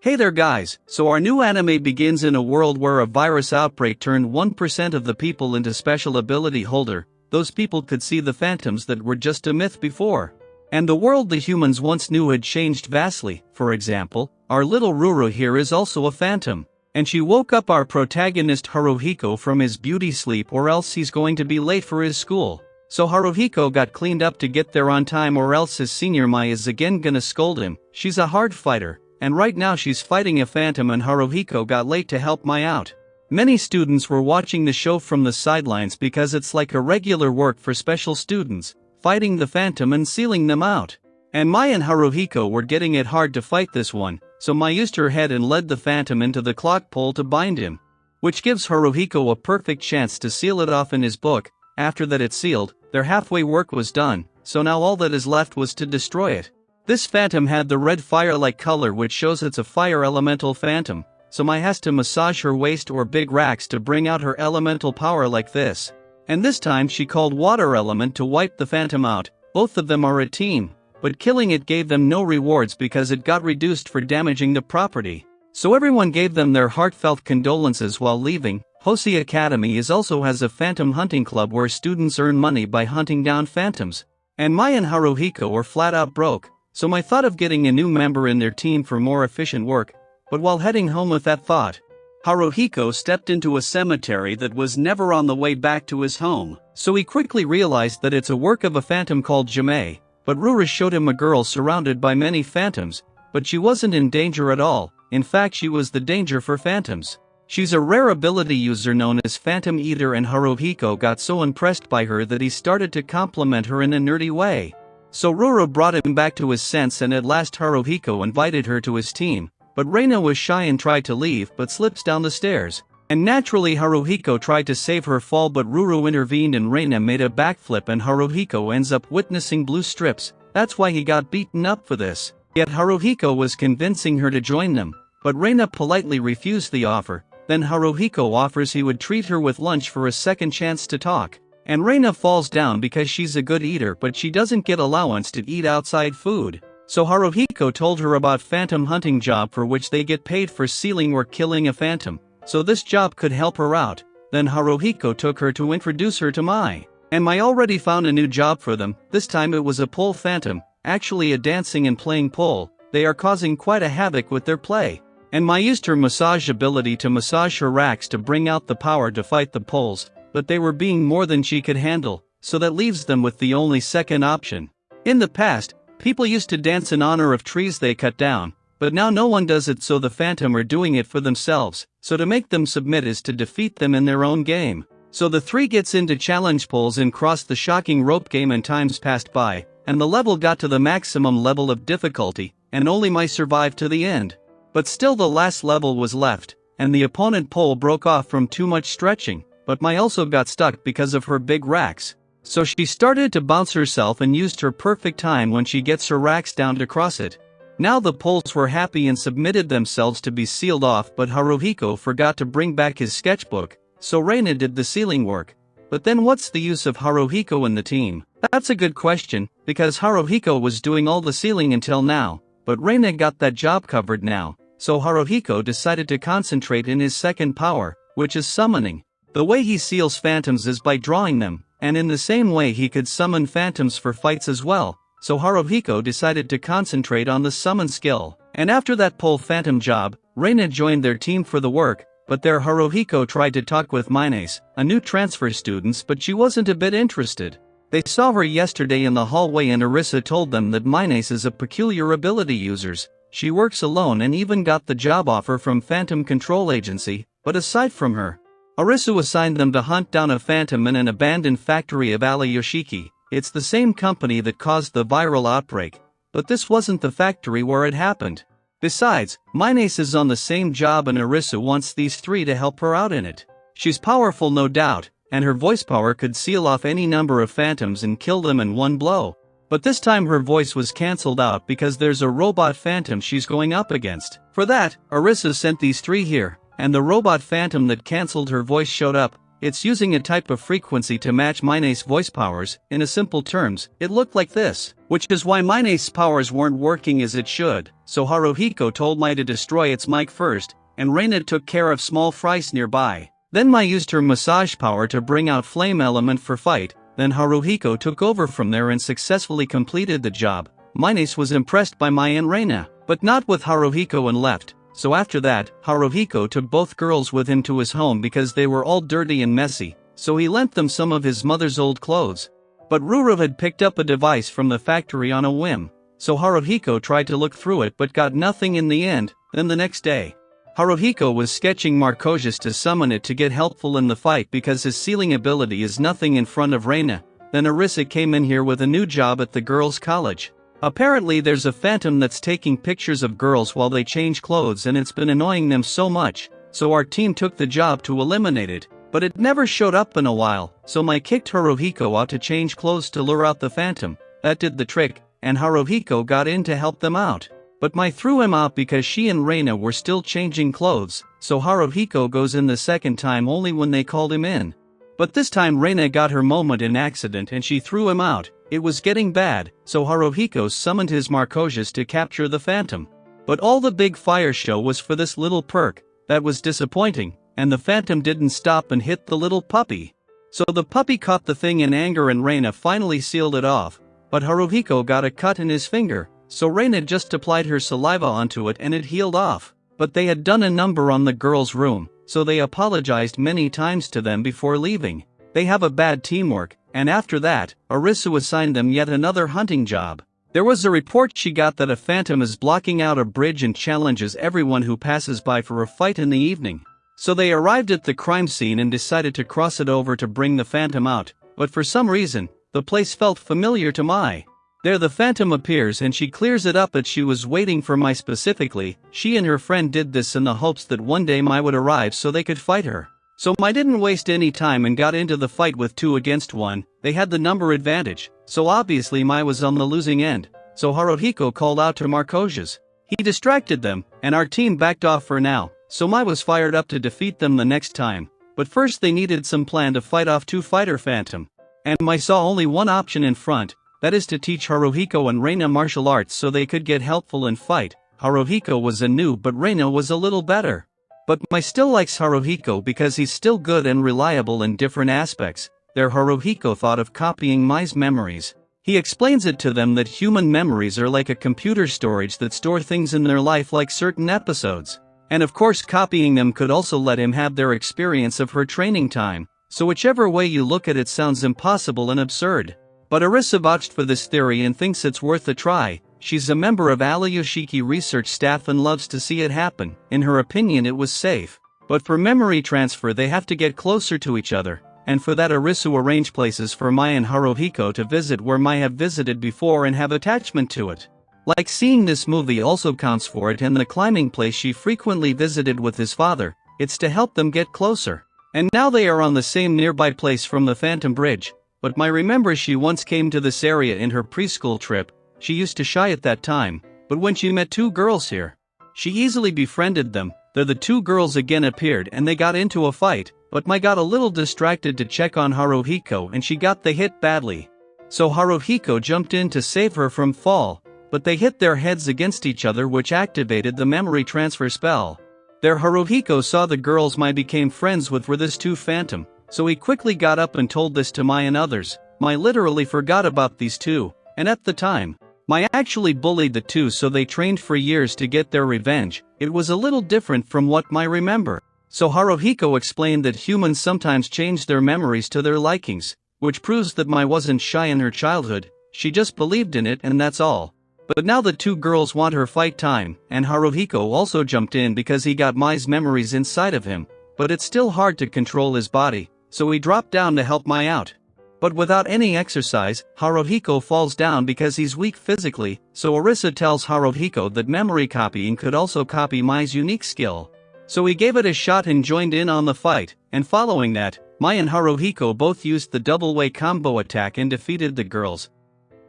Hey there guys, so our new anime begins in a world where a virus outbreak turned 1% of the people into special ability holder. Those people could see the phantoms that were just a myth before. And the world the humans once knew had changed vastly. For example, our little Ruru here is also a phantom. And she woke up our protagonist Haruhiko from his beauty sleep, or else he's going to be late for his school. So Haruhiko got cleaned up to get there on time, or else his senior Mai is again gonna scold him. She's a hard fighter. And right now she's fighting a phantom and Haruhiko got late to help Mai out. Many students were watching the show from the sidelines because it's like a regular work for special students, fighting the phantom and sealing them out. And Mai and Haruhiko were getting it hard to fight this one, so Mai used her head and led the phantom into the clock pole to bind him. Which gives Haruhiko a perfect chance to seal it off in his book. After that it's sealed, their halfway work was done, so now all that is left was to destroy it. This phantom had the red fire-like color, which shows it's a fire elemental phantom, so Mai has to massage her waist or big racks to bring out her elemental power like this. And this time she called water element to wipe the phantom out. Both of them are a team, but killing it gave them no rewards because it got reduced for damaging the property. So everyone gave them their heartfelt condolences while leaving. Hoshi Academy also has a phantom hunting club where students earn money by hunting down phantoms. And Mai and Haruhiko are flat out broke. So Mai thought of getting a new member in their team for more efficient work, but while heading home with that thought, Haruhiko stepped into a cemetery that was never on the way back to his home. So he quickly realized that it's a work of a phantom called Jame, but Ruru showed him a girl surrounded by many phantoms, but she wasn't in danger at all. In fact, she was the danger for phantoms. She's a rare ability user known as Phantom Eater, and Haruhiko got so impressed by her that he started to compliment her in a nerdy way. So Ruru brought him back to his sense, and at last Haruhiko invited her to his team, but Reina was shy and tried to leave but slips down the stairs. And naturally Haruhiko tried to save her fall, but Ruru intervened and Reina made a backflip and Haruhiko ends up witnessing blue strips. That's why he got beaten up for this. Yet Haruhiko was convincing her to join them, but Reina politely refused the offer. Then Haruhiko offers he would treat her with lunch for a second chance to talk. And Reina falls down because she's a good eater, but she doesn't get allowance to eat outside food. So Haruhiko told her about phantom hunting job for which they get paid for sealing or killing a phantom. So this job could help her out. Then Haruhiko took her to introduce her to Mai. And Mai already found a new job for them. This time it was a pole phantom, actually a dancing and playing pole. They are causing quite a havoc with their play. And Mai used her massage ability to massage her racks to bring out the power to fight the poles. But they were being more than she could handle, so that leaves them with the only second option. In the past, people used to dance in honor of trees they cut down, but now no one does it, so the phantom are doing it for themselves, so to make them submit is to defeat them in their own game. So the three gets into challenge poles and crossed the shocking rope game, and times passed by, and the level got to the maximum level of difficulty, and only Mai survived to the end. But still the last level was left, and the opponent pole broke off from too much stretching. But Mai also got stuck because of her big racks. So she started to bounce herself and used her perfect time when she gets her racks down to cross it. Now the poles were happy and submitted themselves to be sealed off, but Haruhiko forgot to bring back his sketchbook, so Reina did the sealing work. But then what's the use of Haruhiko in the team? That's a good question, because Haruhiko was doing all the sealing until now, but Reina got that job covered now, so Haruhiko decided to concentrate in his second power, which is summoning. The way he seals phantoms is by drawing them, and in the same way he could summon phantoms for fights as well, so Haruhiko decided to concentrate on the summon skill. And after that pole phantom job, Reina joined their team for the work, but there Haruhiko tried to talk with Minace, a new transfer student, but she wasn't a bit interested. They saw her yesterday in the hallway and Arisa told them that Minace is a peculiar ability user. She works alone and even got the job offer from Phantom Control Agency, but aside from her, Arisu assigned them to hunt down a phantom in an abandoned factory of Aliyoshiki. It's the same company that caused the viral outbreak, but this wasn't the factory where it happened. Besides, Minace is on the same job and Arisu wants these three to help her out in it. She's powerful no doubt, and her voice power could seal off any number of phantoms and kill them in one blow. But this time her voice was cancelled out because there's a robot phantom she's going up against. For that, Arisa sent these three here, and the robot phantom that cancelled her voice showed up. it's using a type of frequency to match Mina's voice powers. In a simple terms, it looked like this, which is why Mina's powers weren't working as it should, so Haruhiko told Mai to destroy its mic first, and Reina took care of small fries nearby. Then Mai used her massage power to bring out flame element for fight, then Haruhiko took over from there and successfully completed the job. Mina's was impressed by Mai and Reina, but not with Haruhiko and left. So after that, Haruhiko took both girls with him to his home because they were all dirty and messy, so he lent them some of his mother's old clothes. But Ruru had picked up a device from the factory on a whim, so Haruhiko tried to look through it but got nothing in the end. Then the next day, Haruhiko was sketching Marcosius to summon it to get helpful in the fight because his sealing ability is nothing in front of Reina. Then Arisa came in here with a new job at the girls' college. Apparently there's a phantom that's taking pictures of girls while they change clothes and it's been annoying them so much, so our team took the job to eliminate it, but it never showed up in a while, so Mai kicked Haruhiko out to change clothes to lure out the phantom. That did the trick, and Haruhiko got in to help them out. But Mai threw him out because she and Reina were still changing clothes, so Haruhiko goes in the second time only when they called him in. But this time Reina got her moment in accident and she threw him out. It was getting bad, so Haruhiko summoned his Marcosius to capture the phantom. But all the big fire show was for this little perk. That was disappointing, and the phantom didn't stop and hit the little puppy. So the puppy caught the thing in anger and Reina finally sealed it off, but Haruhiko got a cut in his finger, so Reina just applied her saliva onto it and it healed off. But they had done a number on the girls' room, so they apologized many times to them before leaving. They have a bad teamwork, and after that, Arisu assigned them yet another hunting job. There was a report she got that a phantom is blocking out a bridge and challenges everyone who passes by for a fight in the evening. So they arrived at the crime scene and decided to cross it over to bring the phantom out, but for some reason, the place felt familiar to Mai. There the phantom appears and she clears it up that she was waiting for Mai specifically. She and her friend did this in the hopes that one day Mai would arrive so they could fight her. So Mai didn't waste any time and got into the fight with 2 against 1, they had the number advantage, so obviously Mai was on the losing end, so Haruhiko called out to Marcosius. He distracted them, and our team backed off for now, so Mai was fired up to defeat them the next time, but first they needed some plan to fight off 2 fighter phantom. And Mai saw only one option in front, that is to teach Haruhiko and Reina martial arts so they could get helpful and fight. Haruhiko was a noob but Reina was a little better. But Mai still likes Haruhiko because he's still good and reliable in different aspects. There Haruhiko thought of copying Mai's memories. He explains it to them that human memories are like a computer storage that store things in their life like certain episodes. And of course copying them could also let him have their experience of her training time. So whichever way you look at it sounds impossible and absurd. But Arisa vouched for this theory and thinks it's worth a try. She's a member of Aliyoshiki research staff and loves to see it happen. In her opinion it was safe. But for memory transfer they have to get closer to each other, and for that Arisu arranged places for Mai and Haruhiko to visit where Mai have visited before and have attachment to it. Like seeing this movie also counts for it, and the climbing place she frequently visited with his father, it's to help them get closer. And now they are on the same nearby place from the Phantom Bridge, but Mai remembers she once came to this area in her preschool trip. She used to shy at that time, but when she met 2 girls here, she easily befriended them. There the 2 girls again appeared and they got into a fight, but Mai got a little distracted to check on Haruhiko and she got the hit badly. So Haruhiko jumped in to save her from fall, but they hit their heads against each other which activated the memory transfer spell. There Haruhiko saw the girls Mai became friends with were this 2 phantom, so he quickly got up and told this to Mai and others. Mai literally forgot about these 2, and at the time, Mai actually bullied the 2 so they trained for years to get their revenge. It was a little different from what Mai remember. So Haruhiko explained that humans sometimes change their memories to their likings, which proves that Mai wasn't shy in her childhood, she just believed in it and that's all. But now the 2 girls want her fight time, and Haruhiko also jumped in because he got Mai's memories inside of him, but it's still hard to control his body, so he dropped down to help Mai out. But without any exercise, Haruhiko falls down because he's weak physically, so Arisa tells Haruhiko that memory copying could also copy Mai's unique skill. So he gave it a shot and joined in on the fight, and following that, Mai and Haruhiko both used the double-way combo attack and defeated the girls.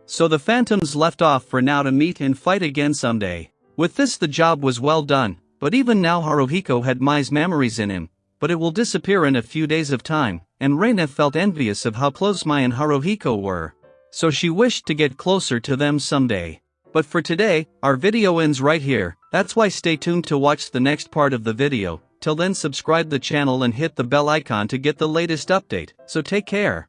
So the phantoms left off for now to meet and fight again someday. With this the job was well done, but even now Haruhiko had Mai's memories in him, but it will disappear in a few days of time, and Reina felt envious of how close Mai and Haruhiko were. So she wished to get closer to them someday. But for today, our video ends right here. That's why stay tuned to watch the next part of the video. Till then, subscribe the channel and hit the bell icon to get the latest update. So take care.